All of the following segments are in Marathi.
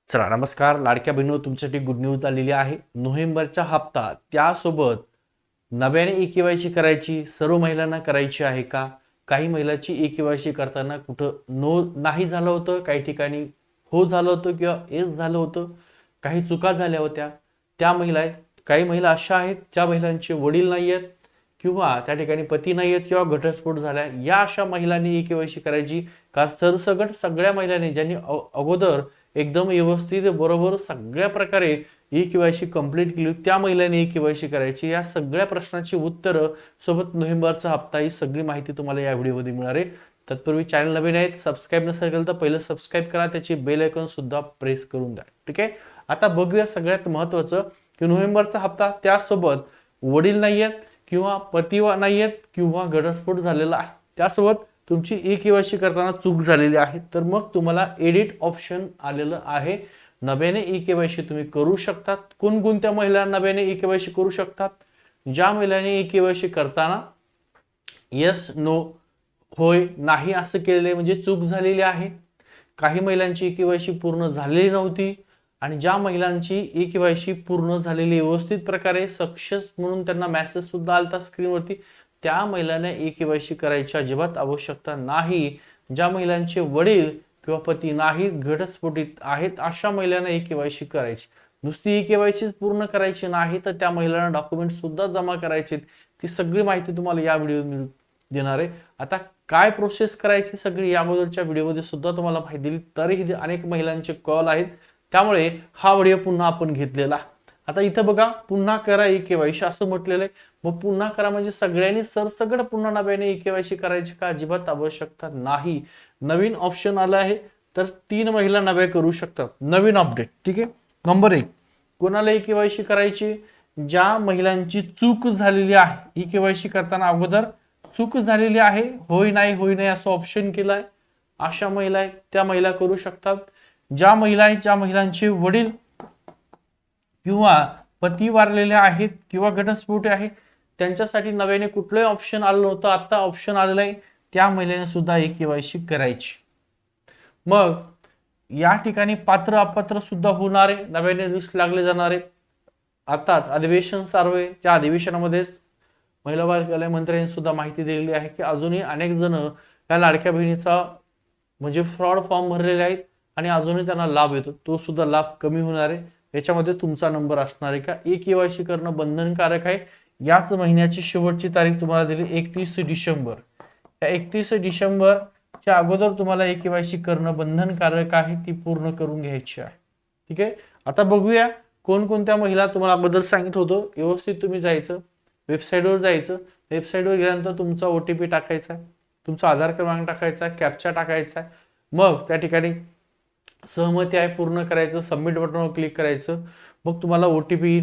चला नमस्कार लाडक्या बहिणींनो, तुमच्यासाठी गुड न्यूज आलेली आहे. नोव्हेंबरचा हप्ता त्यासोबत नव्याने ई-के-वाय-सी करायची सर्व महिलांना करायची आहे का? काही महिलांची ई-के-वाय-सी करताना कुठं नो नाही झालं होतं, काही ठिकाणी हो झालं होतं किंवा येस झालं होतं, काही चुका झाल्या होत्या. त्या महिला आहेत. काही महिला अशा आहेत ज्या महिलांचे वडील नाही आहेत किंवा त्या ठिकाणी पती नाही आहेत किंवा घटस्फोट झाला. या अशा महिलांनी ई-के-वाय-सी करायची का? सरसकट सगळ्या महिलांनी ज्यांनी अगोदर एकदम व्यवस्थित बरोबर सगळ्या प्रकारे ई-के-वाय-सी कंप्लीट केली त्या महिलांनी ई-के-वाय-सी करायची. या सगळ्या प्रश्नांची उत्तरं सोबत नोव्हेंबरचा हप्ता ही सगळी माहिती तुम्हाला या व्हिडिओमध्ये मिळणार आहे. तत्पूर्वी चॅनल नवीन आहेत, सबस्क्राईब नसेल केलं तर पहिलं सबस्क्राईब करा, त्याची बेल आयकॉन सुद्धा प्रेस करून द्या. ठीक आहे. आता बघूया सगळ्यात महत्त्वाचं की नोव्हेंबरचा हप्ता त्यासोबत वडील नाही आहेत किंवा पती नाही आहेत किंवा घटस्फोट झालेला आहे, त्यासोबत तुमची ई-के-वाय-सी करताना चूक झालेली आहे, तर मग तुम्हाला एडिट ऑप्शन आलेलं आहे. नव्याने ई-के-वाय-सी तुम्ही करू शकतात. कोणकोणत्या महिला नव्याने ई-के-वाय-सी करू शकतात? ज्या महिलांनी ई-के-वाय-सी करताना येस नो होय नाही असं केलेले म्हणजे चूक झालेली आहे. काही महिलांची ई-के-वाय-सी पूर्ण झालेली नव्हती आणि ज्या महिलांची ई-के-वाय-सी पूर्ण झालेली व्यवस्थित प्रकारे सक्सेस म्हणून त्यांना मेसेज सुद्धा आलता स्क्रीनवरती, त्या महिलांना ई-के-वाय-सी करायची अजिबात आवश्यकता नाही. ज्या महिलांचे वडील किंवा पती नाही घटस्फोटित आहेत अशा महिलांना ई-के-वाय-सी करायची. नुसती ई-के-वाय-सी पूर्ण करायची नाही तर त्या महिलांना डॉक्युमेंट सुद्धा जमा करायचे. ती सगळी माहिती तुम्हाला या व्हिडिओ देणार आहे. आता काय प्रोसेस करायची सगळी या अगोदरच्या व्हिडिओमध्ये सुद्धा तुम्हाला माहिती दिली, तरीही अनेक महिलांचे कॉल आहेत, त्यामुळे हा व्हिडिओ पुन्हा आपण घेतलेला. आता इथं बघा, पुन्हा करा ई-के-वाय-सी असं म्हटलेलं आहे. मग पुन्हा करा म्हणजे सगळ्यांनी सरसकट पुन्हा नव्याने ई-के-वाय-सी करायची का? अजिबात आवश्यकता नाही. नवीन ऑप्शन आलं आहे तर 3 महिला नव्या करू शकतात. नवीन अपडेट. ठीक आहे. नंबर 1, कोणाला ई-के-वाय-सी करायची? ज्या महिलांची चूक झालेली आहे, ई-के-वाय-सी करताना अगोदर चूक झालेली आहे, होय नाही असं ऑप्शन केलाय, अशा महिला आहेत त्या महिला करू शकतात. ज्या महिला आहेत ज्या महिलांचे वडील किंवा पती वारलेले आहेत किंवा घटस्फोट आहे, त्यांच्यासाठी नव्याने कुठलंही ऑप्शन आलं नव्हतं, आता ऑप्शन आलेलं आहे, त्या महिलेने सुद्धा ई-के-वाय-सी करायची. मग या ठिकाणी पात्र अपात्र सुद्धा होणार आहे, नव्याने लिस्ट लागले जाणार आहे. आताच अधिवेशन चालू आहे, त्या अधिवेशनामध्ये महिला बाल कल्याण मंत्र्यांनी सुद्धा माहिती दिलेली आहे की अजूनही अनेक जण या लाडक्या बहिणीचा म्हणजे फ्रॉड फॉर्म भरलेले आहेत आणि अजूनही त्यांना लाभ येतो, तो सुद्धा लाभ कमी होणार आहे. याच्यामध्ये तुमचा नंबर असणार आहे का? ई-के-वाय-सी करणं बंधनकारक आहे. याच महिन्याची शेवटची तारीख तुम्हाला दिली 31 डिसेंबर. या 31 डिसेंबरच्या अगोदर तुम्हाला ई-के-वाय-सी करणं बंधनकारक आहे, ती पूर्ण करून घ्यायची आहे. ठीक आहे. आता बघूया कोणकोणत्या महिला. तुम्हाला अगोदर सांगितलं होतं व्यवस्थित तुम्ही जायचं, वेबसाईटवर जायचं, वेबसाईटवर गेल्यानंतर तुमचा OTP टाकायचा आहे, तुमचा आधार क्रमांक टाकायचा आहे, कॅप्चा टाकायचा आहे. मग त्या ठिकाणी सहमती आहे पूर्ण करायचं, सबमिट बटनवर क्लिक करायचं. मग तुम्हाला OTP,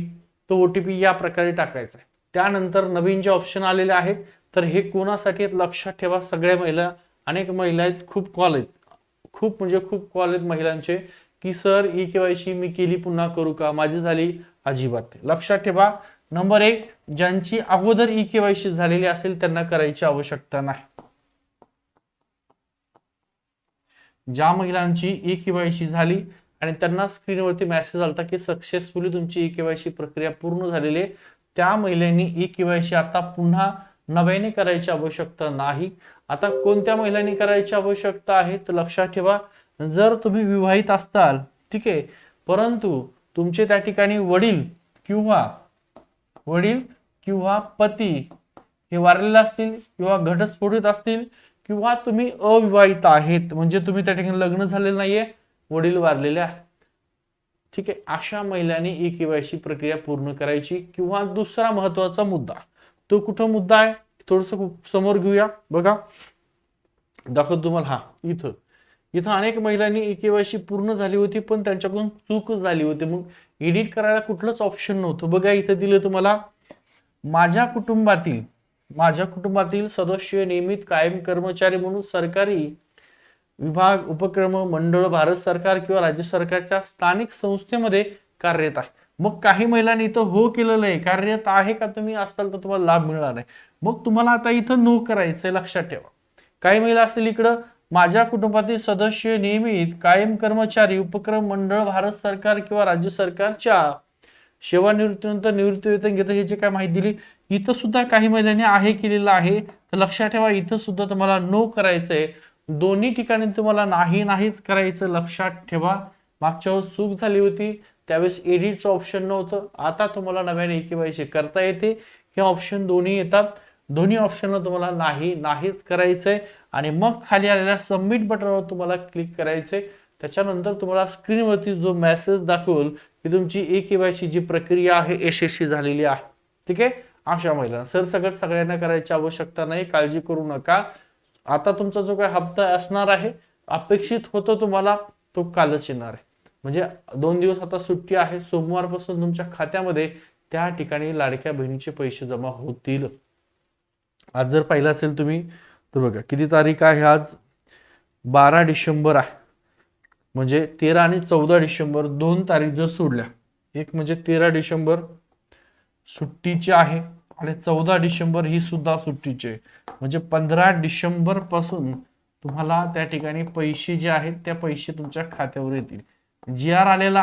तो OTP या प्रकारे टाकायचा आहे. त्यानंतर नवीन जे ऑप्शन आलेले आहेत तर हे कोणासाठी आहेत लक्षात ठेवा. सगळ्या महिला, अनेक महिला आहेत, खूप कॉल आहेत, खूप म्हणजे खूप कॉल आहेत महिलांचे की सर ई-के-वाय-सी मी केली पुन्हा करू का? माझी झाली. अजिबात. लक्षात ठेवा. नंबर 1, ज्यांची अगोदर ई-के-वाय-सी झालेली असेल त्यांना करायची आवश्यकता नाही. ज्या महिलांची ई-के-वाय-सी झाली आणि त्यांना स्क्रीनवरती मेसेज आलता की सक्सेसफुली तुमची ई-के-वाय-सी प्रक्रिया पूर्ण झालेली आहे, त्या महिलांनी ई-के-वाय-सी आता पुन्हा नव्याने करायची आवश्यकता नाही. आता कोणत्या महिलांनी करायची आवश्यकता आहे तर लक्षात ठेवा, जर तुम्ही विवाहित असताल, ठीक आहे, परंतु तुमचे त्या ठिकाणी वडील किंवा पती हे वारलेले असतील किंवा घटस्फोटित असतील किंवा तुम्ही अविवाहित आहेत, म्हणजे तुम्ही त्या ठिकाणी लग्न झालेलं नाहीये, वडील वारलेले आहेत, ठीक आहे, अशा महिलांनी ई-के-वाय-सी प्रक्रिया पूर्ण करायची. किंवा दुसरा महत्वाचा मुद्दा, तो कुठं मुद्दा आहे थोडस समोर घेऊया. बघा दाखवतो तुम्हाला. हा इथं अनेक महिलांनी ई-के-वाय-सी पूर्ण झाली होती पण त्यांच्याकडून चूक झाली होती, मग एडिट करायला कुठलंच ऑप्शन नव्हतं. बघा इथं दिलं तुम्हाला, माझ्या कुटुंबातील सदस्य नियमित कायम कर्मचारी म्हणून सरकारी विभाग, उपक्रम, मंडळ, भारत सरकार किंवा राज्य सरकारच्या स्थानिक संस्थेमध्ये कार्यरत आहे. मग काही महिलांनी इथं हो केलेलं आहे, कार्यरत आहे का तुम्ही असाल तर तुम्हाला लाभ मिळणार आहे. मग तुम्हाला आता इथं नो करायचंय, लक्षात ठेवा. काही महिला असतील इकडं माझ्या कुटुंबातील सदस्य नियमित कायम कर्मचारी उपक्रम मंडळ भारत सरकार किंवा राज्य सरकारच्या सेवानिवृत्तीनंतर निवृत्ती वेतन घेतं, हे जे काय माहिती दिली. इथं सुद्धा काही महिलांनी आहे केलेलं आहे. तर लक्षात ठेवा, इथं सुद्धा तुम्हाला नो करायचंय. दोन्ही ठिकाणी तुम्हाला नाहीच करायचं, लक्षात ठेवा. मागच्या वेळेस चूक झाली होती, त्यावेळेस एडिटचं ऑप्शन नव्हतं. आता तुम्हाला नव्याने केवायसी करता येते. हे ऑप्शन दोन्ही येतात. दोन्ही ऑप्शनला तुम्हाला नाहीच करायचंय आणि मग खाली आलेल्या सबमिट बटनवर तुम्हाला क्लिक करायचंय. त्याच्यानंतर तुम्हाला स्क्रीनवरती जो मेसेज दाखवेल की तुमची केवायसी जी प्रक्रिया आहे यशस्वी झालेली आहे. ठीक आहे. अशा महिलांना सरसकट सगळ्यांना करायची आवश्यकता नाही, काळजी करू नका. आता तुमचा जो काही हप्ता असणार आहे अपेक्षित होतो तुम्हाला, तो कालच येणार आहे. म्हणजे 2 दिवस आता सुट्टी आहे. सोमवारपासून तुमच्या खात्यामध्ये त्या ठिकाणी लाडक्या बहिणीचे पैसे जमा होतील. आज जर पाहिलं असेल तुम्ही तर बघा किती तारीख आहे आज, 12 डिसेंबर आहे. म्हणजे 13 आणि 14 डिसेंबर 2 तारीख जर सोडल्या, एक म्हणजे 13 डिसेंबर सुट्टीची आहे आणि 14 डिसेंबर ही सुद्धा सुट्टीची आहे. म्हणजे 15 डिसेंबर पासून तुम्हाला त्या ठिकाणी पैसे जे आहेत त्या पैसे तुमच्या खात्यावर येतील. GR आलेला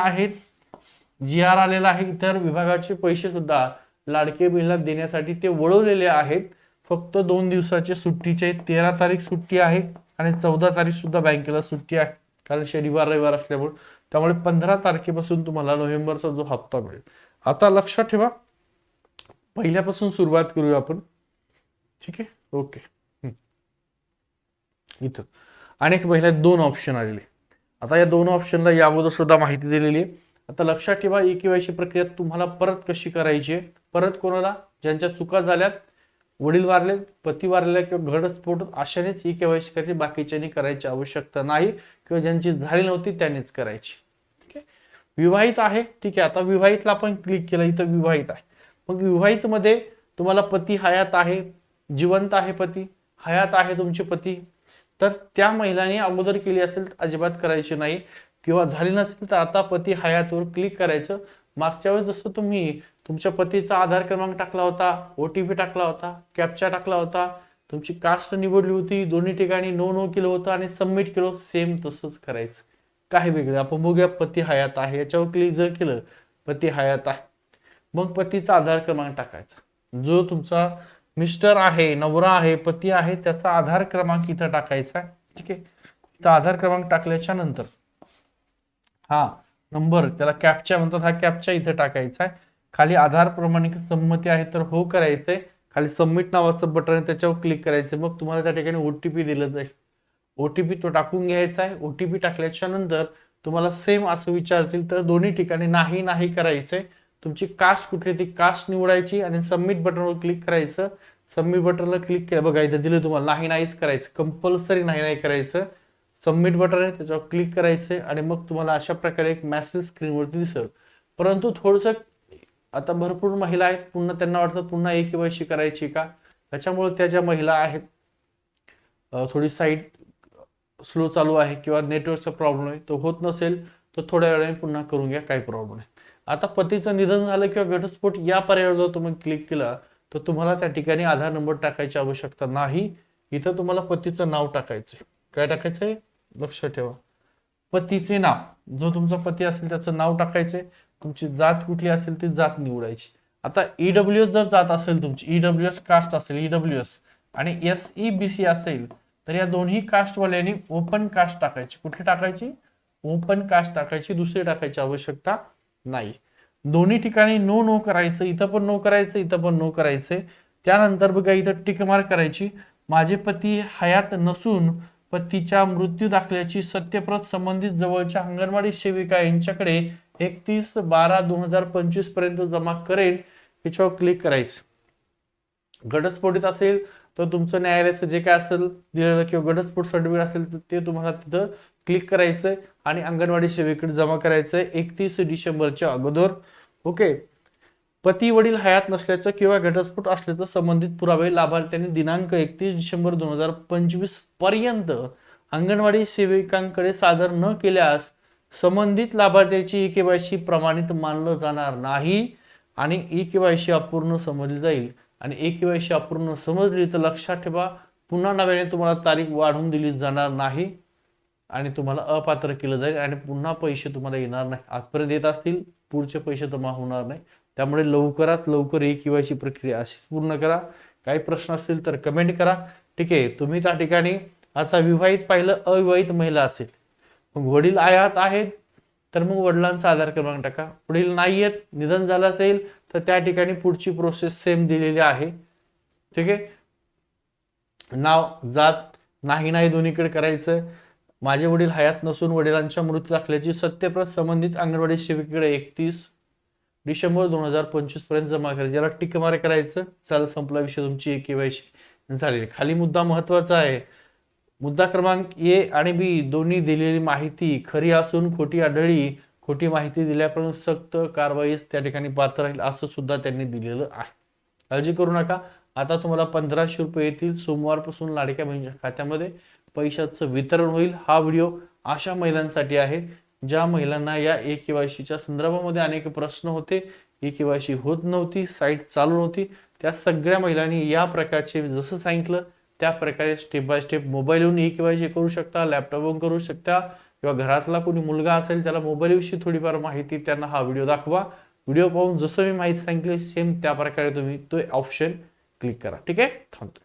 आहे. इतर विभागाचे पैसे सुद्धा लाडके बहिणीला देण्यासाठी ते वळवलेले आहेत. फक्त 2 दिवसाचे सुट्टीचे 13 तारीख सुट्टी आहे आणि 14 तारीख सुद्धा बँकेला सुट्टी आहे, कारण शनिवार रविवार असल्यामुळे. त्यामुळे 15 तारखेपासून तुम्हाला नोव्हेंबरचा जो हप्ता मिळेल. आता लक्षात ठेवा, पहिल्यापासून सुरुवात करूया आपण. ठीक आहे. ओके. इथं अनेक महिन्यात 2 ऑप्शन आलेले. आता या 2 ऑप्शनला या अगोदर सुद्धा माहिती दिलेली आहे. आता लक्षात ठेवा, केवायसी प्रक्रिया तुम्हाला परत कशी करायची आहे. परत कोणाला ज्यांच्या चुका झाल्यात, वडील वारले, पती वारलेला किंवा घटस्फोट, अशानेच केवायसी करायची, बाकीच्यांनी करायची आवश्यकता नाही. किंवा ज्यांची झाली नव्हती त्यांनीच करायची. ठीक आहे. विवाहित आहे, ठीक आहे. आता विवाहितला आपण क्लिक केलं, इथं विवाहित आहे. मग विवाहित मध्ये तुम्हाला पती हयात आहे, जिवंत आहे पती, हयात आहे तुमचे पती, तर त्या महिलांनी अगोदर केली असेल तर अजिबात करायची नाही. किंवा झाली नसेल तर आता पती हयातवर क्लिक करायचं. मागच्या वेळेस जसं तुम्ही तुमच्या पतीचा आधार क्रमांक टाकला होता, OTP टाकला होता, कॅप्चा टाकला होता, तुमची कास्ट निवडली होती, दोन्ही ठिकाणी नो केलं होतं आणि सबमिट केलं, सेम तसंच करायचं. काही वेगळं आपण बघूया. पती हयात आहे याच्यावर क्लिक जर केलं, पती हयात आहे, मग पतीचा आधार क्रमांक टाकायचा. जो तुमचा मिस्टर आहे, नवरा आहे, पती आहे, त्याचा आधार क्रमांक इथं टाकायचा. ठीक आहे. इथं आधार क्रमांक टाकल्याच्या नंतर हा नंबर, त्याला कॅप्चा म्हणतात, हा कॅप्चा इथं टाकायचा आहे. खाली आधार प्रमाणित संमती आहे तर हो करायचंय. खाली सबमिट नावाचं बटन आहे त्याच्यावर क्लिक करायचं. मग तुम्हाला त्या ठिकाणी OTP दिलं जाईल. OTP तो टाकून घ्यायचा आहे. OTP टाकल्याच्या नंतर तुम्हाला सेम असं विचारतील, तर दोन्ही ठिकाणी नाही करायचंय. तुमची कास्ट कुठली ती कास्ट निवडायची आणि सबमिट बटनवर क्लिक करायचं. सबमिट बटनला क्लिक केलं, बघा इथं दिलं तुम्हाला नाहीच करायचं, कंपल्सरी नाही करायचं. सबमिट बटन आहे त्याच्यावर क्लिक करायचंय आणि मग तुम्हाला अशा प्रकारे एक मेसेज स्क्रीनवरती दिसेल. परंतु थोडंसं आता भरपूर महिला आहेत, पुन्हा त्यांना वाटतं पुन्हा केवायसी करायची का, त्याच्यामुळे त्या ज्या महिला आहेत थोडी साईट स्लो चालू आहे किंवा नेटवर्कचा प्रॉब्लेम आहे, तो होत नसेल तर थोड्या वेळाने पुन्हा करून घ्या, काही प्रॉब्लेम नाही. आता पतीचं निधन झालं किंवा घटस्फोट या पर्यायावर जर तुम्ही क्लिक केला तर तुम्हाला त्या ठिकाणी आधार नंबर टाकायची आवश्यकता नाही. इथं तुम्हाला पतीचं नाव टाकायचंय. काय टाकायचंय लक्षात ठेवा, पतीचे नाव, जो तुमचा पती असेल त्याचं नाव टाकायचंय. तुमची जात कुठली असेल ती जात निवडायची. आता EWS जर जात असेल तुमची, EWS कास्ट असेल EWS आणि SEBC असेल तर या दोन्ही कास्टवाल्यांनी ओपन कास्ट टाकायची. कुठली टाकायची? ओपन कास्ट टाकायची, दुसरी टाकायची आवश्यकता नाही. दोन्ही ठिकाणी नो करायचं. इथं पण नो करायचं, इथं पण नो करायचंय. त्यानंतर बघा इथं टिक मार्क करायची. माझे पती हयात नसून पतीच्या मृत्यू दाखल्याची सत्यप्रत संबंधित जवळच्या अंगणवाडी सेविका यांच्याकडे 31/12/2025 पर्यंत जमा करेल, याच्यावर क्लिक करायचं. घटस्फोटित असेल तर तुमचं न्यायालयाचं जे काय असेल दिलेलं किंवा घटस्फोट सर्टिफिकेट असेल तर ते तुम्हाला तिथं क्लिक करायचंय आणि अंगणवाडी सेवेकडे जमा करायचंय 31 डिसेंबरच्या अगोदर. ओके. पती वडील हयात नसल्याचं किंवा घटस्फोट असल्याचं संबंधित पुरावे लाभार्थ्यांनी दिनांक 31 डिसेंबर 2025 पर्यंत अंगणवाडी सेविकांकडे सादर न केल्यास संबंधित लाभार्थ्याची केवायसी प्रमाणित मानलं जाणार नाही आणि केवायसी अपूर्ण समजली जाईल. आणि केवायसी अपूर्ण समजली तर लक्षात ठेवा, पुन्हा नव्याने तुम्हाला तारीख वाढवून दिली जाणार नाही आणि तुम्हाला अपात्र केलं जाईल आणि पुन्हा पैसे तुम्हाला येणार नाही. आजपर्यंत येत असतील, पुढचे पैसे जमा होणार नाही. त्यामुळे लवकरात लवकर ही केवायसी प्रक्रिया अशीच पूर्ण करा. काही प्रश्न असतील तर कमेंट करा. ठीक आहे, तुम्ही त्या ठिकाणी आता विवाहित पाहिलं, अविवाहित महिला असेल, मग वडील आयात आहेत तर मग वडिलांचा आधार क्रमांक टाका. वडील नाही आहेत, निधन झालं असेल तर त्या ठिकाणी पुढची प्रोसेस सेम दिलेली आहे. ठीक आहे, नाव जात नाही दोन्हीकडे करायचं. माझे वडील हयात नसून वडिलांच्या मृत्यू दाखल्याची सत्यप्रत संबंधित अंगणवाडी सेविकेकडे 31 डिसेंबर 2025 पर्यंत जमा करायची. याला टिक मार्क करायचं. चाल, संपला विषय, तुमची केवायसी झालेली. खाली मुद्दा महत्वाचा आहे. मुद्दा क्रमांक ए आणि बी दोन्ही दिलेली माहिती खरी असून खोटी आढळली, खोटी माहिती दिल्यापर्यंत सक्त कारवाईस त्या ठिकाणी पात्र राहील असं सुद्धा त्यांनी दिलेलं आहे. काळजी करू नका. आता तुम्हाला 1500 रुपये येतील. सोमवारपासून लाडक्या बहिणीच्या खात्यामध्ये पैशाचं वितरण होईल. हा व्हिडिओ अशा महिलांसाठी आहे ज्या महिलांना या केवायसीच्या संदर्भामध्ये अनेक प्रश्न होते, केवायसी होत नव्हती, साईट चालू नव्हती. त्या सगळ्या महिलांनी या प्रकारचे जसं सांगितलं त्या प्रकारे स्टेप बाय स्टेप मोबाईलवरून केवायसी करू शकता, लॅपटॉपवरून करू शकता, किंवा घरातला कोणी मुलगा असेल त्याला मोबाईलविषयी थोडीफार माहिती, त्यांना हा व्हिडिओ दाखवा. व्हिडिओ पाहून जसं मी माहिती सांगितली सेम त्या प्रकारे तुम्ही तो ऑप्शन क्लिक करा. ठीक आहे, थांबतो.